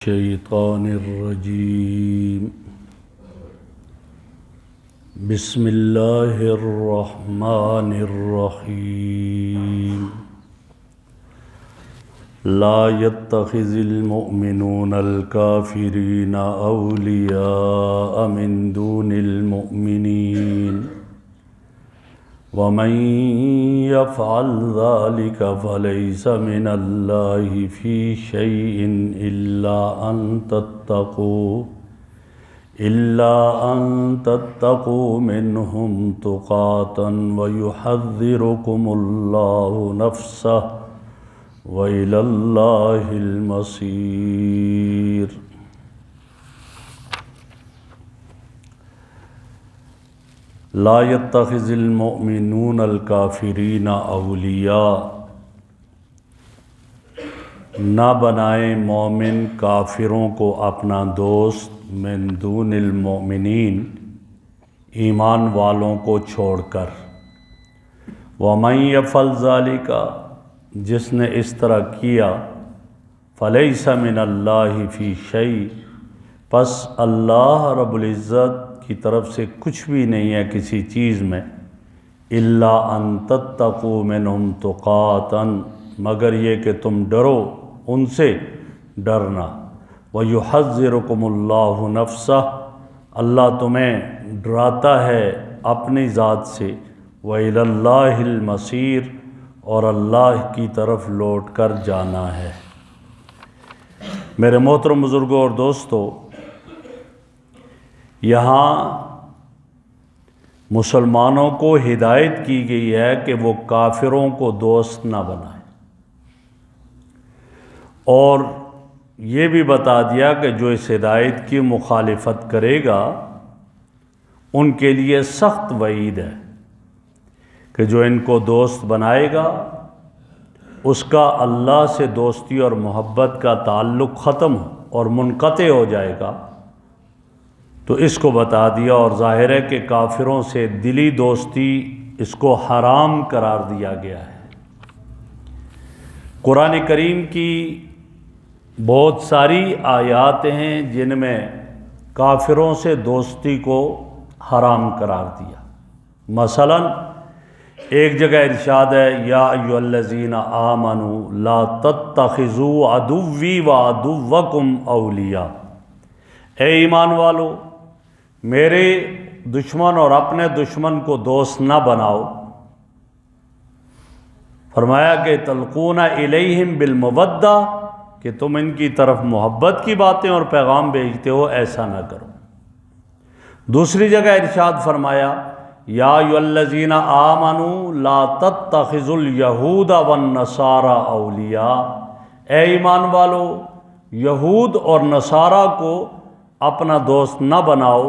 الشیطان الرجیم بسم اللہ الرحمن الرحیم لا يتخذ المؤمنون الكافرین اولیاء من دون المؤمنین ومن يفعل ذلك فليس من الله في شيء إلا أن تتقوا منهم تقاتا ويحذركم الله نفسه وإلى الله المصير۔ لا يتخذ المؤمنون الکافرین اولیاء، نہ بنائیں مومن کافروں کو اپنا دوست، من دون المؤمنین، ایمان والوں کو چھوڑ کر، ومن یفعل ذلک، جس نے اس طرح کیا، فلیس من اللہ فی شیء، پس اللہ رب العزت کی طرف سے کچھ بھی نہیں ہے کسی چیز میں، الا ان تتقوا منہم تقاتا، مگر یہ کہ تم ڈرو ان سے ڈرنا، وَيُحَذِّرُكُمُ اللَّهُ نَفْسَهُ، اللہ تمہیں ڈراتا ہے اپنی ذات سے، وَإِلَى اللَّهِ الْمَصِيرُ، اور اللہ کی طرف لوٹ کر جانا ہے۔ میرے محترم بزرگوں اور دوستو، یہاں مسلمانوں کو ہدایت کی گئی ہے کہ وہ کافروں کو دوست نہ بنائیں، اور یہ بھی بتا دیا کہ جو اس ہدایت کی مخالفت کرے گا ان کے لیے سخت وعید ہے کہ جو ان کو دوست بنائے گا اس کا اللہ سے دوستی اور محبت کا تعلق ختم اور منقطع ہو جائے گا۔ تو اس کو بتا دیا، اور ظاہر ہے کہ کافروں سے دلی دوستی اس کو حرام قرار دیا گیا ہے۔ قرآن کریم کی بہت ساری آیات ہیں جن میں کافروں سے دوستی کو حرام قرار دیا۔ مثلا ایک جگہ ارشاد ہے، یا ایھا الذین آمنوا لا تتخذوا عدوی وعدوکم اولیاء، اے ایمان والو میرے دشمن اور اپنے دشمن کو دوست نہ بناؤ۔ فرمایا کہ تلقون الیہم بالمودہ، کہ تم ان کی طرف محبت کی باتیں اور پیغام بھیجتے ہو، ایسا نہ کرو۔ دوسری جگہ ارشاد فرمایا، یا ایھا الذین آمنوا لا تتخذوا الیہود والنصارى اولیاء، اے ایمان والو یہود اور نصارہ کو اپنا دوست نہ بناؤ،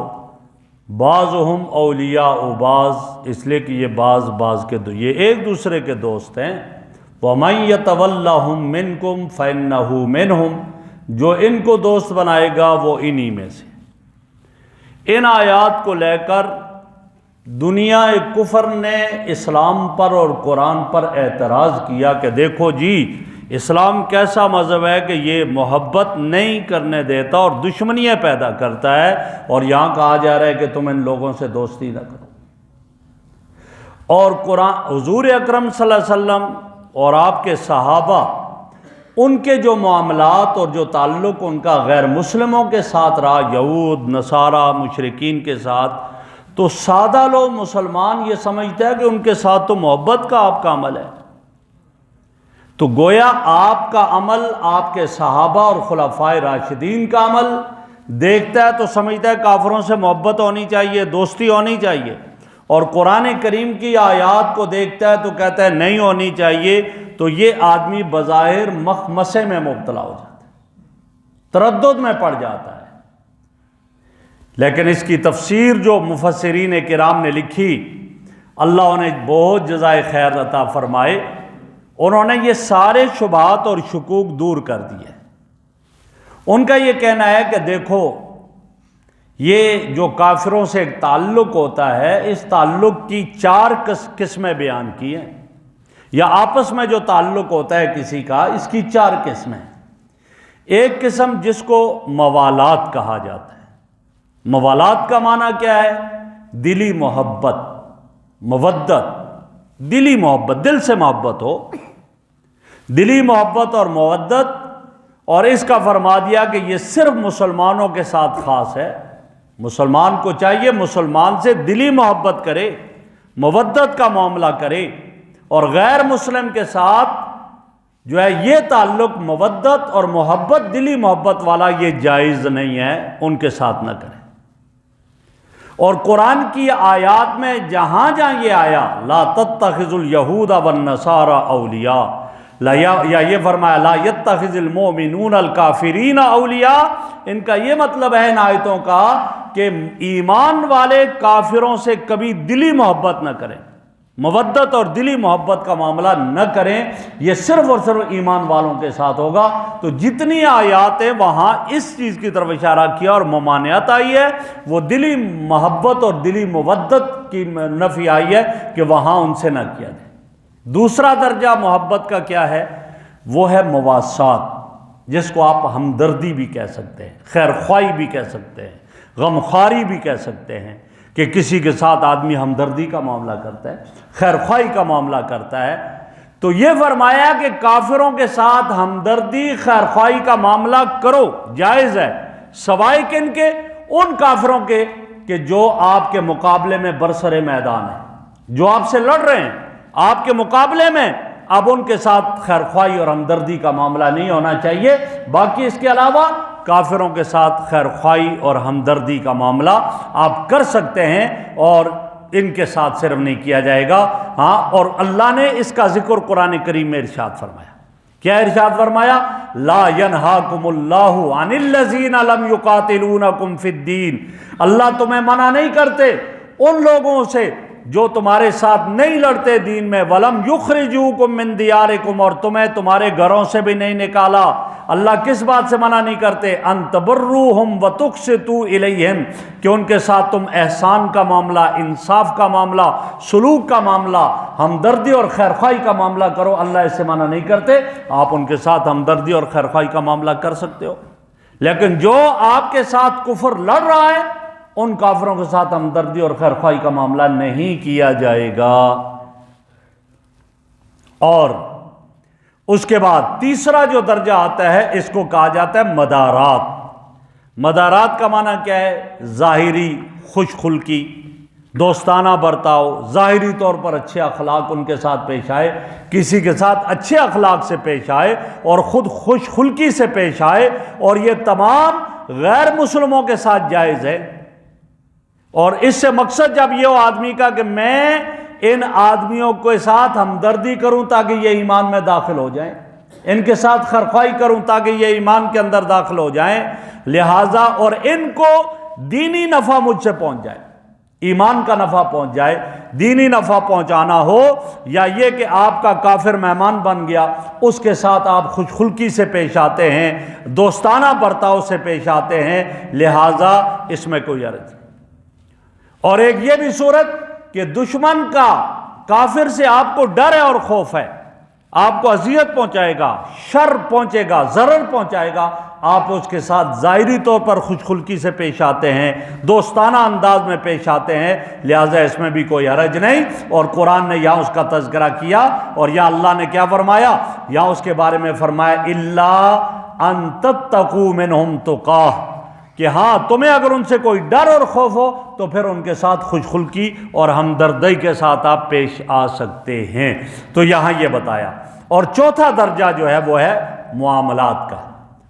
بعضهم اولیاء بعض، اس لیے کہ یہ بعض کے یہ ایک دوسرے کے دوست ہیں۔ وَمَن يَتَوَلَّهُم مِّنكُمْ فَإِنَّهُ مِنْهُمْ، جو ان کو دوست بنائے گا وہ انہی میں سے۔ ان آیات کو لے کر دنیا کفر نے اسلام پر اور قرآن پر اعتراض کیا کہ دیکھو جی اسلام کیسا مذہب ہے کہ یہ محبت نہیں کرنے دیتا اور دشمنیاں پیدا کرتا ہے، اور یہاں کہا جا رہا ہے کہ تم ان لوگوں سے دوستی نہ کرو۔ اور قرآن حضور اکرم صلی اللہ علیہ وسلم اور آپ کے صحابہ، ان کے جو معاملات اور جو تعلق ان کا غیر مسلموں کے ساتھ رہا، یہود نصارہ مشرکین کے ساتھ، تو سادہ لوگ مسلمان یہ سمجھتا ہے کہ ان کے ساتھ تو محبت کا آپ کا عمل ہے۔ تو گویا آپ کا عمل آپ کے صحابہ اور خلفائے راشدین کا عمل دیکھتا ہے تو سمجھتا ہے کافروں سے محبت ہونی چاہیے، دوستی ہونی چاہیے، اور قرآن کریم کی آیات کو دیکھتا ہے تو کہتا ہے نہیں ہونی چاہیے۔ تو یہ آدمی بظاہر مخمصے میں مبتلا ہو جاتا ہے، تردد میں پڑ جاتا ہے۔ لیکن اس کی تفسیر جو مفسرین کرام نے لکھی، اللہ انہیں بہت جزائے خیر عطا فرمائے، انہوں نے یہ سارے شبہات اور شکوک دور کر دیے۔ ان کا یہ کہنا ہے کہ دیکھو یہ جو کافروں سے ایک تعلق ہوتا ہے، اس تعلق کی 4 قسمیں بیان کی ہیں، یا آپس میں جو تعلق ہوتا ہے کسی کا، اس کی 4 قسمیں۔ ایک قسم جس کو موالات کہا جاتا ہے۔ موالات کا معنی کیا ہے؟ دلی محبت، مودت، دلی محبت، دل سے محبت ہو، دلی محبت اور مودت۔ اور اس کا فرما دیا کہ یہ صرف مسلمانوں کے ساتھ خاص ہے۔ مسلمان کو چاہیے مسلمان سے دلی محبت کرے، مودت کا معاملہ کرے، اور غیر مسلم کے ساتھ جو ہے یہ تعلق مودت اور محبت، دلی محبت والا، یہ جائز نہیں ہے، ان کے ساتھ نہ کریں۔ اور قرآن کی آیات میں جہاں جہاں یہ آیا لا تتخذوا اليہود والنصارى اولیاء، یا یہ فرمایا لا يتخذ المؤمنون الکافرین اولیاء، ان کا یہ مطلب ہے ان آیتوں کا کہ ایمان والے کافروں سے کبھی دلی محبت نہ کریں، مودت اور دلی محبت کا معاملہ نہ کریں، یہ صرف اور صرف ایمان والوں کے ساتھ ہوگا۔ تو جتنی آیات ہیں وہاں اس چیز کی طرف اشارہ کیا اور ممانعت آئی ہے، وہ دلی محبت اور دلی مودت کی نفی آئی ہے کہ وہاں ان سے نہ کیا جائے۔ دوسرا درجہ محبت کا کیا ہے؟ وہ ہے مواسات، جس کو آپ ہمدردی بھی کہہ سکتے ہیں، خیر خواہی بھی کہہ سکتے ہیں، غمخواری بھی کہہ سکتے ہیں، کہ کسی کے ساتھ آدمی ہمدردی کا معاملہ کرتا ہے، خیر خواہی کا معاملہ کرتا ہے۔ تو یہ فرمایا کہ کافروں کے ساتھ ہمدردی، خیر خواہی کا معاملہ کرو، جائز ہے، سوائے کن کے؟ ان کافروں کے کہ جو آپ کے مقابلے میں برسر میدان ہیں، جو آپ سے لڑ رہے ہیں، آپ کے مقابلے میں، اب ان کے ساتھ خیر خواہی اور ہمدردی کا معاملہ نہیں ہونا چاہیے۔ باقی اس کے علاوہ کافروں کے ساتھ خیر خواہی اور ہمدردی کا معاملہ آپ کر سکتے ہیں، اور ان کے ساتھ صرف نہیں کیا جائے گا۔ ہاں، اور اللہ نے اس کا ذکر قرآن کریم میں ارشاد فرمایا۔ کیا ارشاد فرمایا؟ لا ینہاکم اللہ عن الذین لم یقاتلونکم فی الدین، اللہ تمہیں منع نہیں کرتے ان لوگوں سے جو تمہارے ساتھ نہیں لڑتے دین میں، وَلَمْ يُخْرِجُوكُم مِّن دِيَارِكُمْ، اور تمہیں تمہارے گھروں سے بھی نہیں نکالا۔ اللہ کس بات سے منع نہیں کرتے؟ أَن تَبَرُّوهُمْ وَتُقْسِطُوا إِلَيْهِمْ، کہ ان کے ساتھ تم احسان کا معاملہ، انصاف کا معاملہ، سلوک کا معاملہ، ہمدردی اور خیرخواہی کا معاملہ کرو۔ اللہ اس سے منع نہیں کرتے، آپ ان کے ساتھ ہمدردی اور خیرخواہی کا معاملہ کر سکتے ہو۔ لیکن جو آپ کے ساتھ کفر لڑ رہا ہے، ان کافروں کے ساتھ ہمدردی اور خیرخواہی کا معاملہ نہیں کیا جائے گا۔ اور اس کے بعد تیسرا جو درجہ آتا ہے، اس کو کہا جاتا ہے مدارات۔ مدارات کا معنی کیا ہے؟ ظاہری خوش خلقی، دوستانہ برتاؤ، ظاہری طور پر اچھے اخلاق ان کے ساتھ پیش آئے، کسی کے ساتھ اچھے اخلاق سے پیش آئے اور خود خوش خلقی سے پیش آئے، اور یہ تمام غیر مسلموں کے ساتھ جائز ہے۔ اور اس سے مقصد جب یہ ہو آدمی کا کہ میں ان آدمیوں کے ساتھ ہمدردی کروں تاکہ یہ ایمان میں داخل ہو جائیں، ان کے ساتھ خیرخواہی کروں تاکہ یہ ایمان کے اندر داخل ہو جائیں، لہٰذا اور ان کو دینی نفع مجھ سے پہنچ جائے، ایمان کا نفع پہنچ جائے، دینی نفع پہنچانا ہو، یا یہ کہ آپ کا کافر مہمان بن گیا، اس کے ساتھ آپ خوش خلقی سے پیش آتے ہیں، دوستانہ برتاؤ سے پیش آتے ہیں، لہٰذا اس میں کوئی حرج نہیں۔ اور ایک یہ بھی صورت کہ دشمن کا، کافر سے آپ کو ڈر ہے اور خوف ہے، آپ کو اذیت پہنچائے گا، شر پہنچے گا، ضرر پہنچائے گا، آپ اس کے ساتھ ظاہری طور پر خوش خلقی سے پیش آتے ہیں، دوستانہ انداز میں پیش آتے ہیں، لہٰذا اس میں بھی کوئی حرج نہیں۔ اور قرآن نے یہاں اس کا تذکرہ کیا، اور یہاں اللہ نے کیا فرمایا؟ یہاں اس کے بارے میں فرمایا اِلَّا أَن تَتَّقُوا مِنْهُمْ تُقَاةً، کہ ہاں تمہیں اگر ان سے کوئی ڈر اور خوف ہو تو پھر ان کے ساتھ خوش خلقی اور ہمدردی کے ساتھ آپ پیش آ سکتے ہیں۔ تو یہاں یہ بتایا۔ اور چوتھا درجہ جو ہے وہ ہے معاملات کا۔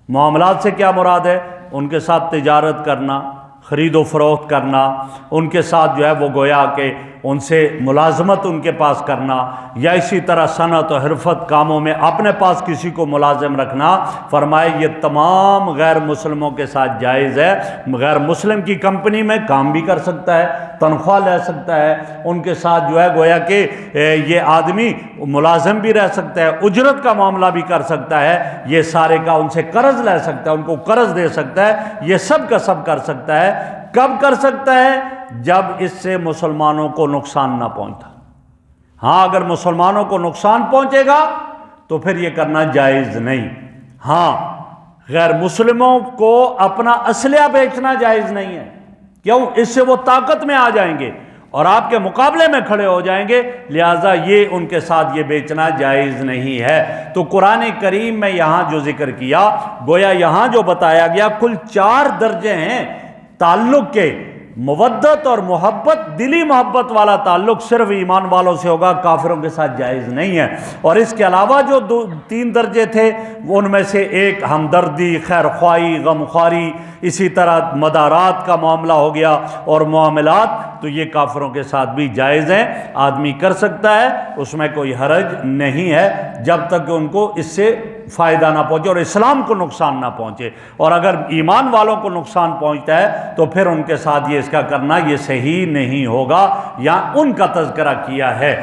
معاملات سے کیا مراد ہے؟ ان کے ساتھ تجارت کرنا، خرید و فروخت کرنا، ان کے ساتھ جو ہے وہ گویا کہ ان سے ملازمت ان کے پاس کرنا، یا اسی طرح صنعت و حرفت کاموں میں اپنے پاس کسی کو ملازم رکھنا۔ فرمائے یہ تمام غیر مسلموں کے ساتھ جائز ہے۔ غیر مسلم کی کمپنی میں کام بھی کر سکتا ہے، تنخواہ لے سکتا ہے، ان کے ساتھ جو ہے گویا کہ یہ آدمی ملازم بھی رہ سکتا ہے، اجرت کا معاملہ بھی کر سکتا ہے، یہ سارے کا ان سے قرض لے سکتا ہے، ان کو قرض دے سکتا ہے، یہ سب کا سب کر سکتا ہے۔ کب کر سکتا ہے؟ جب اس سے مسلمانوں کو نقصان نہ پہنچتا۔ ہاں اگر مسلمانوں کو نقصان پہنچے گا تو پھر یہ کرنا جائز نہیں۔ ہاں غیر مسلموں کو اپنا اسلحہ بیچنا جائز نہیں ہے، کیوں؟ اس سے وہ طاقت میں آ جائیں گے اور آپ کے مقابلے میں کھڑے ہو جائیں گے، لہٰذا یہ ان کے ساتھ یہ بیچنا جائز نہیں ہے۔ تو قرآن کریم میں یہاں جو ذکر کیا، گویا یہاں جو بتایا گیا کل 4 درجے ہیں تعلق کے، مودت اور محبت، دلی محبت والا تعلق صرف ایمان والوں سے ہوگا، کافروں کے ساتھ جائز نہیں ہے۔ اور اس کے علاوہ جو 3 درجے تھے ان میں سے ایک ہمدردی، خیر خواہی، غم خواری، اسی طرح مدارات کا معاملہ ہو گیا اور معاملات، تو یہ کافروں کے ساتھ بھی جائز ہیں، آدمی کر سکتا ہے، اس میں کوئی حرج نہیں ہے، جب تک کہ ان کو اس سے فائدہ نہ پہنچے اور اسلام کو نقصان نہ پہنچے۔ اور اگر ایمان والوں کو نقصان پہنچتا ہے تو پھر ان کے ساتھ یہ اس کا کرنا یہ صحیح نہیں ہوگا، یا ان کا تذکرہ کیا ہے۔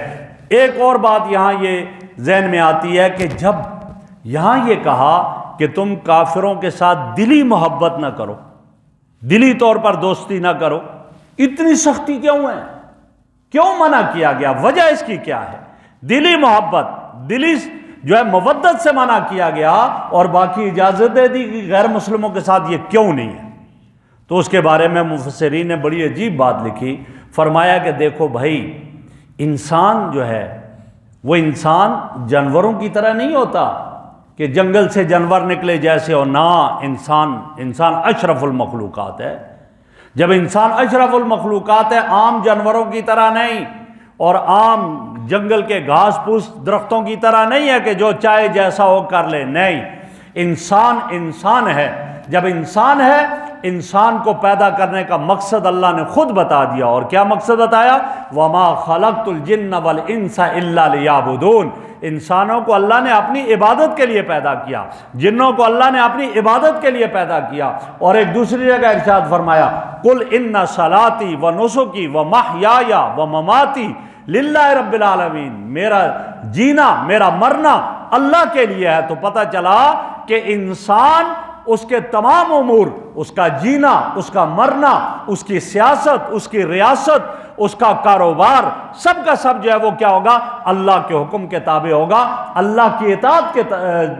ایک اور بات یہاں یہ ذہن میں آتی ہے کہ جب یہاں یہ کہا کہ تم کافروں کے ساتھ دلی محبت نہ کرو، دلی طور پر دوستی نہ کرو، اتنی سختی کیوں ہے؟ کیوں منع کیا گیا؟ وجہ اس کی کیا ہے؟ دلی محبت، دلی جو ہے مودت سے منع کیا گیا اور باقی اجازت دے دی کہ غیر مسلموں کے ساتھ یہ کیوں نہیں ہے؟ تو اس کے بارے میں مفسرین نے بڑی عجیب بات لکھی، فرمایا کہ دیکھو بھائی، انسان جو ہے وہ انسان جانوروں کی طرح نہیں ہوتا کہ جنگل سے جانور نکلے جیسے ہو، نہ، انسان اشرف المخلوقات ہے۔ جب انسان اشرف المخلوقات ہے، عام جانوروں کی طرح نہیں اور عام جنگل کے گھاس پھوس درختوں کی طرح نہیں ہے کہ جو چاہے جیسا ہو کر لے، نہیں، انسان ہے۔ جب انسان ہے، انسان کو پیدا کرنے کا مقصد اللہ نے خود بتا دیا، اور کیا مقصد بتایا؟ وَمَا خَلَقْتُ الْجِنَّ وَالْإِنسَ إِلَّا لِيَعْبُدُونَ۔ انسانوں کو اللہ نے اپنی عبادت کے لیے پیدا کیا، جنوں کو اللہ نے اپنی عبادت کے لیے پیدا کیا۔ اور ایک دوسری جگہ ارشاد فرمایا، قُلْ إِنَّ صَلَاتِي وَنُسُكِي وَمَحْيَايَ وَمَمَاتِي لِلَّهِ رَبِّ الْعَالَمِينَ، میرا جینا، میرا مرنا اللہ کے لیے ہے۔ تو پتہ چلا کہ انسان، اس کے تمام امور، اس کا جینا، اس کا مرنا، اس کی سیاست، اس کی ریاست، اس کا کاروبار، سب کا سب جو ہے وہ کیا ہوگا؟ اللہ کے حکم کے تابع ہوگا، اللہ کی اطاعت کے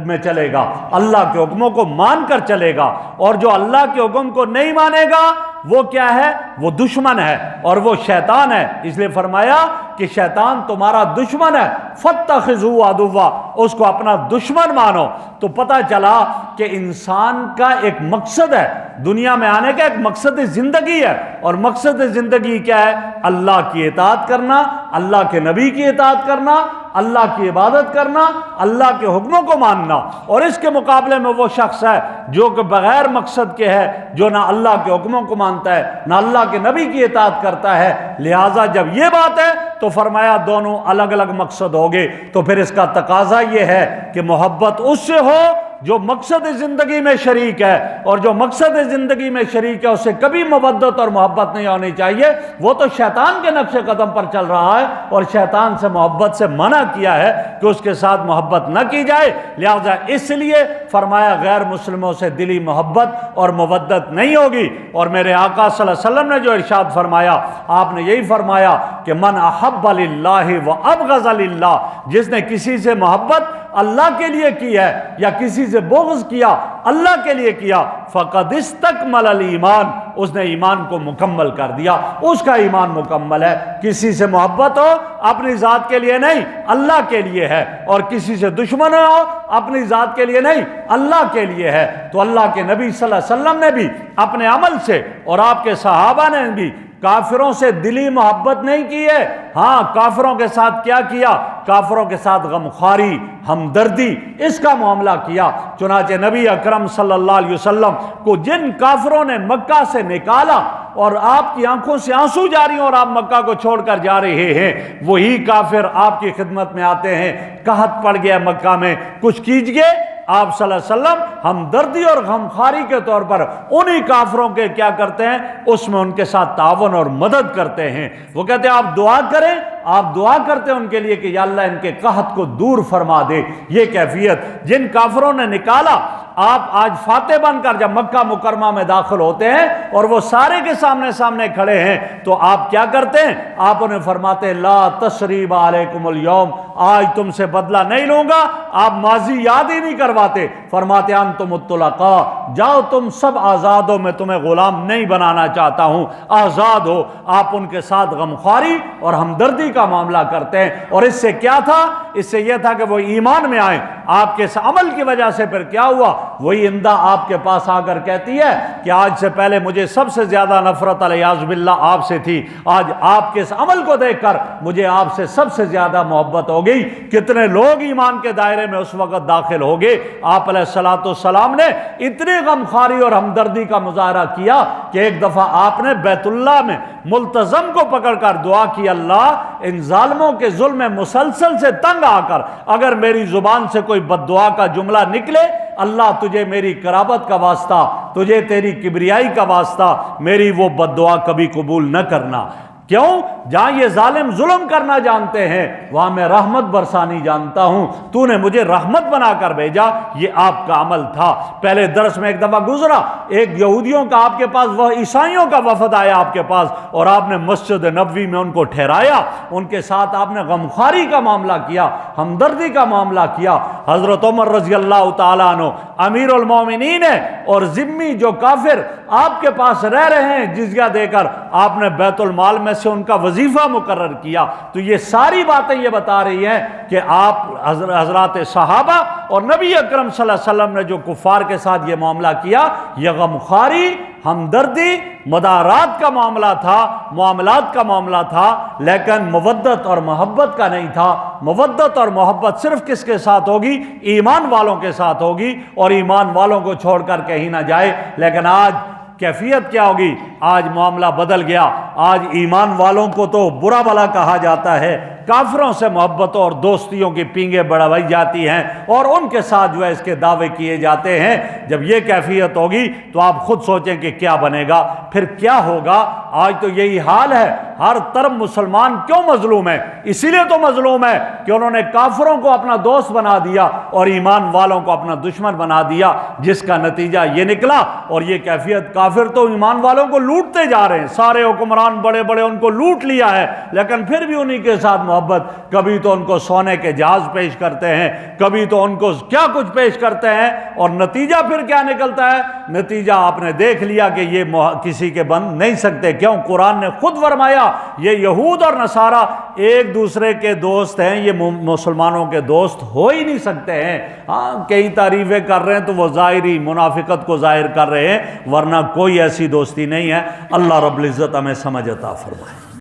میں چلے گا، اللہ کے حکموں کو مان کر چلے گا۔ اور جو اللہ کے حکم کو نہیں مانے گا وہ کیا ہے؟ وہ دشمن ہے اور وہ شیطان ہے۔ اس لیے فرمایا کہ شیطان تمہارا دشمن ہے، فَاتَّخِذُوهُ عَدُوًّا، اس کو اپنا دشمن مانو۔ تو پتہ چلا کہ انسان کا ایک مقصد ہے، دنیا میں آنے کا ایک مقصد زندگی ہے، اور مقصد زندگی کیا ہے؟ اللہ کی اطاعت کرنا، اللہ کے نبی کی اطاعت کرنا، اللہ کی عبادت کرنا، اللہ کے حکموں کو ماننا۔ اور اس کے مقابلے میں وہ شخص ہے جو کہ بغیر مقصد کے ہے، جو نہ اللہ کے حکموں کو مانتا ہے، نہ اللہ کے نبی کی اطاعت کرتا ہے۔ لہٰذا جب یہ بات ہے تو فرمایا دونوں الگ الگ مقصد ہوگے، تو پھر اس کا تقاضا یہ ہے کہ محبت اس سے ہو جو مقصد زندگی میں شریک ہے، اور جو مقصد زندگی میں شریک ہے اس سے کبھی مودت اور محبت نہیں ہونی چاہیے۔ وہ تو شیطان کے نقش قدم پر چل رہا ہے اور شیطان سے محبت سے منع کیا ہے کہ اس کے ساتھ محبت نہ کی جائے، لہذا اس لیے فرمایا غیر مسلموں سے دلی محبت اور مودت نہیں ہوگی۔ اور میرے آقا صلی اللہ علیہ وسلم نے جو ارشاد فرمایا، آپ نے یہی فرمایا کہ من احب للہ و ابغض للہ، جس نے کسی سے محبت اللہ کے لیے کی ہے یا کسی سے بغض کیا اللہ کے لیے کیا، فقد استکمل الایمان، اس نے ایمان کو مکمل کر دیا، اس کا ایمان مکمل ہے۔ کسی سے محبت ہو اپنی ذات کے لیے نہیں، اللہ کے لیے ہے، اور کسی سے دشمن ہو اپنی ذات کے لیے نہیں، اللہ کے لیے ہے۔ تو اللہ کے نبی صلی اللہ علیہ وسلم نے بھی اپنے عمل سے اور آپ کے صحابہ نے بھی کافروں سے دلی محبت نہیں کی ہے، ہاں کافروں کے ساتھ کیا کیا؟ کافروں کے ساتھ غمخواری، ہمدردی، اس کا معاملہ کیا۔ چنانچہ نبی اکرم صلی اللہ علیہ وسلم کو جن کافروں نے مکہ سے نکالا اور آپ کی آنکھوں سے آنسو جاری ہیں اور آپ مکہ کو چھوڑ کر جا رہے ہیں، وہی کافر آپ کی خدمت میں آتے ہیں، قحط پڑ گیا مکہ میں، کچھ کیجئے۔ آپ صلی اللہ علیہ وسلم ہمدردی اور غمخواری کے طور پر انہی کافروں کے کیا کرتے ہیں؟ اس میں ان کے ساتھ تعاون اور مدد کرتے ہیں۔ وہ کہتے ہیں آپ دعا کریں آپ دعا کرتے ہیں ان کے لیے کہ یا اللہ ان کے قحط کو دور فرما دے۔ یہ کیفیت جن کافروں نے نکالا، آپ آج فاتح بن کر جب مکہ مکرمہ میں داخل ہوتے ہیں اور وہ سارے کے سامنے کھڑے ہیں تو آپ کیا کرتے ہیں؟ آپ انہیں فرماتے ہیں لا تثریب علیکم اليوم، آج تم سے بدلہ نہیں لوں گا۔ آپ ماضی یاد ہی نہیں کرواتے، فرماتے انتم الطلقاء، جاؤ تم سب آزاد ہو، میں تمہیں غلام نہیں بنانا چاہتا ہوں، آزاد ہو۔ آپ ان کے ساتھ غمخواری اور ہمدردی کا معاملہ کرتے ہیں، اور اس سے کیا تھا؟ اس سے یہ تھا کہ وہ ایمان میں آئیں۔ آپ کے اس عمل کی وجہ سے پھر کیا ہوا؟ وہی اندہ آپ کے پاس آ کر کہتی ہے کہ آج سے پہلے مجھے سب سے زیادہ نفرت علیاذ باللہ آپ سے تھی، آج آپ کے اس عمل کو دیکھ کر مجھے آپ سے سب سے زیادہ محبت ہو گئی۔ کتنے لوگ ایمان کے دائرے میں اس وقت داخل ہو گئے۔ آپ علیہ الصلوۃ والسلام نے اتنی غمخواری اور ہمدردی کا مظاہرہ کیا کہ ایک دفعہ آپ نے بیت اللہ میں ملتزم کو پکڑ کر دعا کی، اللہ ان ظالموں کے ظلم مسلسل سے تنگ آ کر اگر میری زبان سے کوئی بد دعا کا جملہ نکلے، اللہ تجھے میری قرابت کا واسطہ، تجھے تیری کبریائی کا واسطہ میری وہ بد دعا کبھی قبول نہ کرنا۔ کیوں؟ جہاں یہ ظالم ظلم کرنا جانتے ہیں وہاں میں رحمت برسانی جانتا ہوں، تو نے مجھے رحمت بنا کر بھیجا۔ یہ آپ کا عمل تھا۔ پہلے درس میں ایک دفعہ گزرا، ایک یہودیوں کا آپ کے پاس، وہ عیسائیوں کا وفد آیا آپ کے پاس، اور آپ نے مسجد نبوی میں ان کو ٹھہرایا، ان کے ساتھ آپ نے غمخواری کا معاملہ کیا، ہمدردی کا معاملہ کیا۔ حضرت عمر رضی اللہ تعالیٰ عنہ امیر المومنین ہے، اور ذمی جو کافر آپ کے پاس رہ رہے ہیں جزیہ دے کر، آپ نے بیت المال میں سے ان کا وظیفہ مقرر کیا۔ تو یہ ساری باتیں یہ بتا رہی ہیں کہ آپ حضرات صحابہ اور نبی اکرم صلی اللہ علیہ وسلم نے جو کفار کے ساتھ یہ معاملہ کیا، یہ غمخواری، ہمدردی، مدارات کا معاملہ تھا، معاملات کا معاملہ تھا، لیکن مودت اور محبت کا نہیں تھا۔ مودت اور محبت صرف کس کے ساتھ ہوگی؟ ایمان والوں کے ساتھ ہوگی، اور ایمان والوں کو چھوڑ کر کہیں نہ جائے۔ لیکن آج کیفیت کیا ہوگی؟ آج معاملہ بدل گیا۔ آج ایمان والوں کو تو برا بھلا کہا جاتا ہے، کافروں سے محبتوں اور دوستیوں کی پینگیں بڑھائی جاتی ہیں، اور ان کے ساتھ جو ہے اس کے دعوے کیے جاتے ہیں۔ جب یہ کیفیت ہوگی تو آپ خود سوچیں کہ کیا بنے گا، پھر کیا ہوگا۔ آج تو یہی حال ہے۔ ہر طرف مسلمان کیوں مظلوم ہے؟ اسی لیے تو مظلوم ہے کہ انہوں نے کافروں کو اپنا دوست بنا دیا اور ایمان والوں کو اپنا دشمن بنا دیا، جس کا نتیجہ یہ نکلا۔ اور یہ کیفیت، کافر تو ایمان والوں کو لوٹتے جا رہے ہیں، سارے حکمران بڑے بڑے ان کو لوٹ لیا ہے، لیکن پھر بھی انہی کے ساتھ محبت۔ کبھی تو ان کو سونے کے جہاز پیش کرتے ہیں، کبھی تو ان کو کیا کچھ پیش کرتے ہیں، اور نتیجہ پھر کیا نکلتا ہے؟ نتیجہ آپ نے دیکھ لیا کہ یہ کسی کے بن نہیں سکتے۔ کیوں؟ قرآن نے خود فرمایا یہ یہود اور نصارہ ایک دوسرے کے دوست ہیں، یہ مسلمانوں کے دوست ہو ہی نہیں سکتے ہیں۔ ہاں کئی تعریفیں کر رہے ہیں تو وہ ظاہری منافقت کو ظاہر کر رہے ہیں، ورنہ کوئی ایسی دوستی نہیں ہے۔ اللہ رب العزت ہمیں سمجھ عطا فرمائے۔